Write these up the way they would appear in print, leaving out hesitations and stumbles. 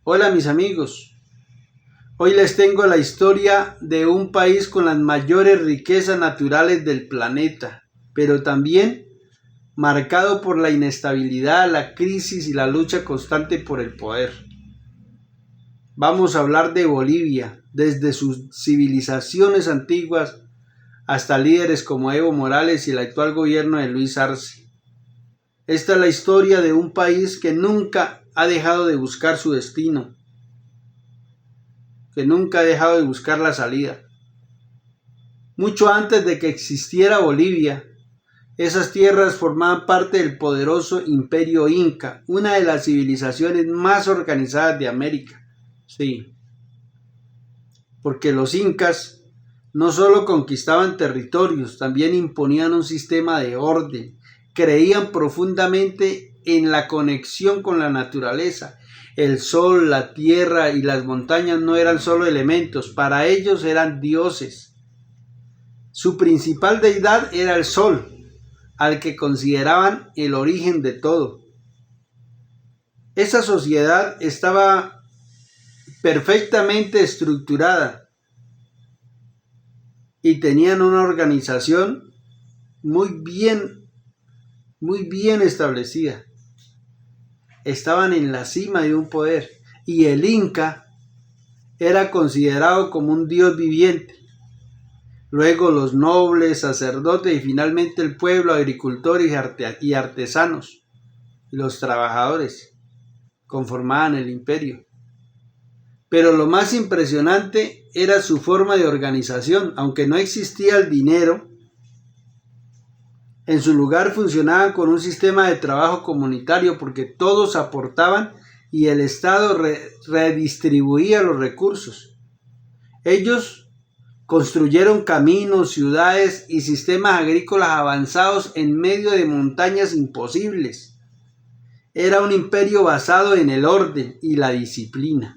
Hola mis amigos, hoy les tengo la historia de un país con las mayores riquezas naturales del planeta, pero también marcado por la inestabilidad, la crisis y la lucha constante por el poder. Vamos a hablar de Bolivia, desde sus civilizaciones antiguas hasta líderes como Evo Morales y el actual gobierno de Luis Arce. Esta es la historia de un país que nunca ha dejado de buscar su destino, que nunca ha dejado de buscar la salida. Mucho antes de que existiera Bolivia, esas tierras formaban parte del poderoso Imperio Inca, una de las civilizaciones más organizadas de América. Sí, porque los incas no solo conquistaban territorios, también imponían un sistema de orden, creían profundamente en la conexión con la naturaleza. El sol, la tierra y las montañas no eran solo elementos, para ellos eran dioses. Su principal deidad era el sol, al que consideraban el origen de todo. Esa sociedad estaba perfectamente estructurada y tenían una organización muy bien establecida. Estaban en la cima de un poder y el Inca era considerado como un dios viviente. Luego los nobles, sacerdotes y finalmente el pueblo, agricultores y artesanos, los trabajadores, conformaban el imperio. Pero lo más impresionante era su forma de organización. Aunque no existía el dinero, en su lugar funcionaban con un sistema de trabajo comunitario porque todos aportaban y el Estado redistribuía los recursos. Ellos construyeron caminos, ciudades y sistemas agrícolas avanzados en medio de montañas imposibles. Era un imperio basado en el orden y la disciplina.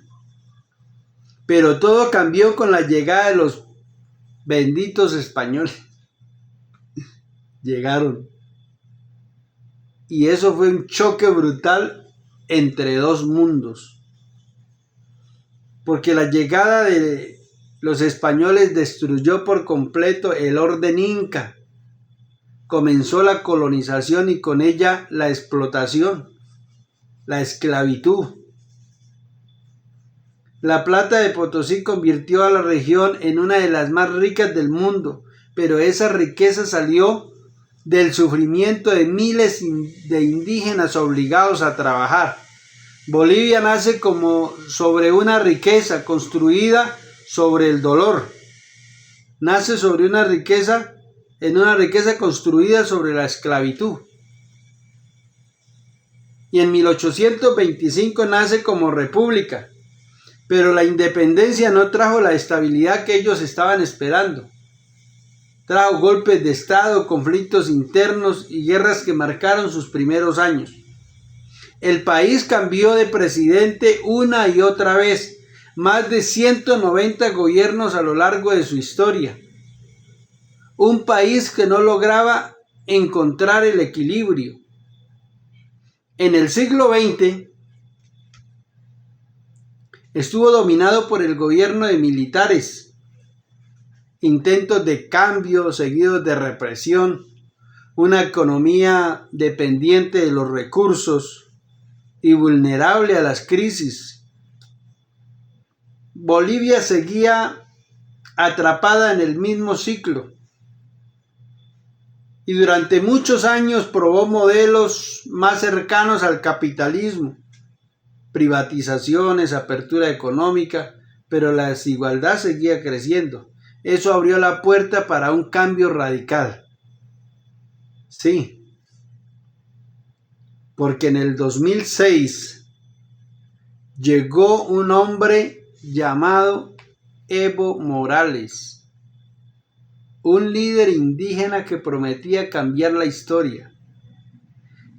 Pero todo cambió con la llegada de los benditos españoles. Llegaron. Y eso fue un choque brutal entre dos mundos. Porque la llegada de los españoles destruyó por completo el orden inca. Comenzó la colonización y con ella la explotación, la esclavitud. La plata de Potosí convirtió a la región en una de las más ricas del mundo, pero esa riqueza salió del sufrimiento de miles de indígenas obligados a trabajar. Bolivia nace como sobre una riqueza construida sobre el dolor. Nace sobre una riqueza construida sobre la esclavitud. Y en 1825 nace como república. Pero la independencia no trajo la estabilidad que ellos estaban esperando. Trajo golpes de estado, conflictos internos y guerras que marcaron sus primeros años. El país cambió de presidente una y otra vez, más de 190 gobiernos a lo largo de su historia. Un país que no lograba encontrar el equilibrio. En el siglo XX estuvo dominado por el gobierno de militares, intentos de cambio seguidos de represión, una economía dependiente de los recursos y vulnerable a las crisis. Bolivia seguía atrapada en el mismo ciclo y durante muchos años probó modelos más cercanos al capitalismo, privatizaciones, apertura económica, pero la desigualdad seguía creciendo. Eso abrió la puerta para un cambio radical. Sí, porque en el 2006 llegó un hombre llamado Evo Morales, un líder indígena que prometía cambiar la historia.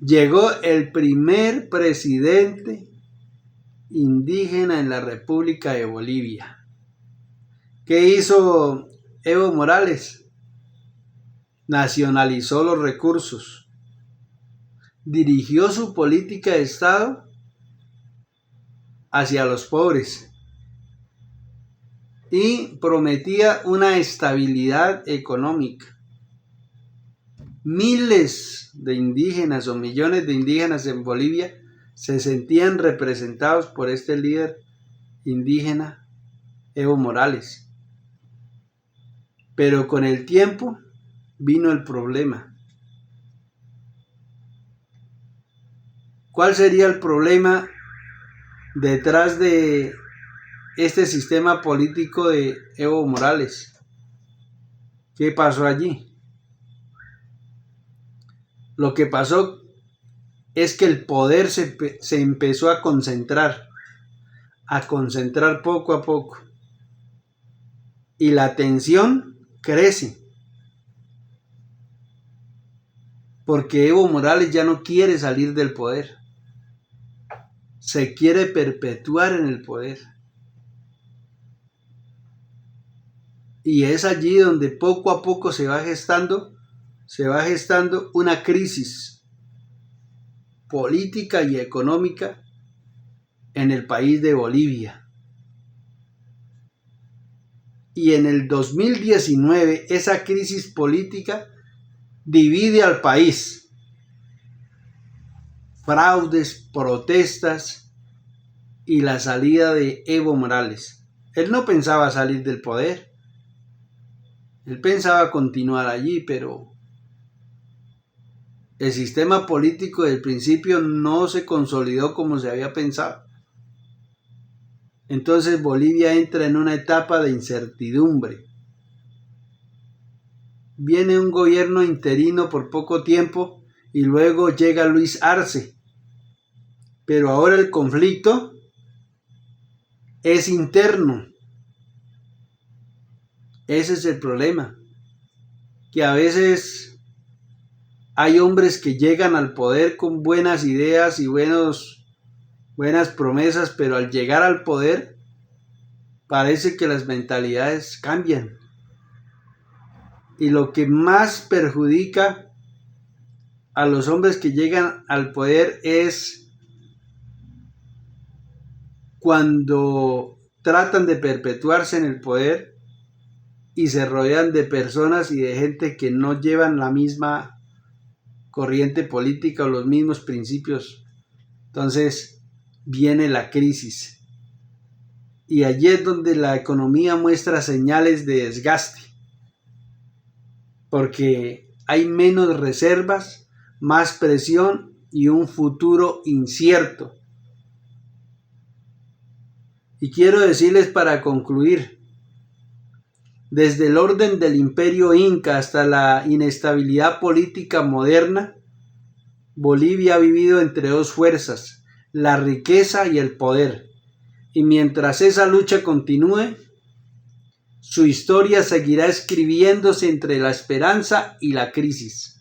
Llegó el primer presidente indígena en la República de Bolivia. ¿Qué hizo Evo Morales? Nacionalizó los recursos, dirigió su política de Estado hacia los pobres y prometía una estabilidad económica. Miles de indígenas o millones de indígenas en Bolivia se sentían representados por este líder indígena, Evo Morales. Pero con el tiempo vino el problema. ¿Cuál sería el problema detrás de este sistema político de Evo Morales? ¿Qué pasó allí? Lo que pasó es que el poder se empezó a concentrar poco a poco. Y la tensión crece. Porque Evo Morales ya no quiere salir del poder. Se quiere perpetuar en el poder. Y es allí donde poco a poco se va gestando una crisis política y económica en el país de Bolivia. Y en el 2019 esa crisis política divide al país. Fraudes, protestas y la salida de Evo Morales. Él no pensaba salir del poder. Él pensaba continuar allí, pero el sistema político del principio no se consolidó como se había pensado. Entonces Bolivia entra en una etapa de incertidumbre. Viene un gobierno interino por poco tiempo y luego llega Luis Arce. Pero ahora el conflicto es interno. Ese es el problema. Que a veces hay hombres que llegan al poder con buenas ideas y buenas promesas, pero al llegar al poder parece que las mentalidades cambian. Y lo que más perjudica a los hombres que llegan al poder es cuando tratan de perpetuarse en el poder y se rodean de personas y de gente que no llevan la misma corriente política o los mismos principios. Entonces viene la crisis. Y allí es donde la economía muestra señales de desgaste. Porque hay menos reservas, más presión y un futuro incierto. Y quiero decirles para concluir, desde el orden del imperio inca hasta la inestabilidad política moderna, Bolivia ha vivido entre dos fuerzas, la riqueza y el poder. Y mientras esa lucha continúe, su historia seguirá escribiéndose entre la esperanza y la crisis.